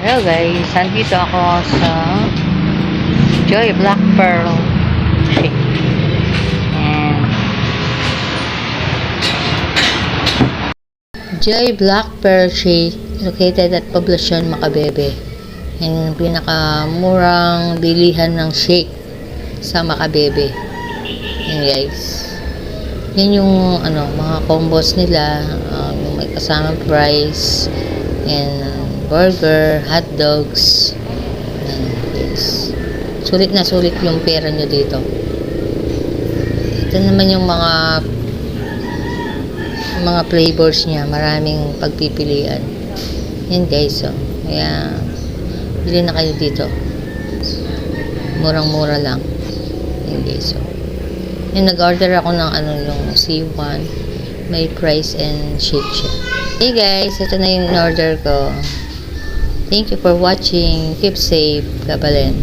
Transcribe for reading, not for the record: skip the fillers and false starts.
Hello guys, andito ako sa Joy Black Pearl Shake. And Joy Black Pearl Shake located at Poblacion, Macabebe. Yan yung pinakamurang bilihan ng shake sa Macabebe. Yan guys. Yan yung mga combos nila, yung may kasamang price and burger, hot dogs. Yes. Sulit na sulit yung pera nyo dito. Ito naman yung mga flavors niya, maraming pagpipilian. Yan guys, kaya bili na kayo dito, murang mura lang. Yan guys, yung nag-order ako ng yung C1, may price and shake siya. Hey guys, ito na yung order ko. Thank you for watching. Keep safe. Kabalen.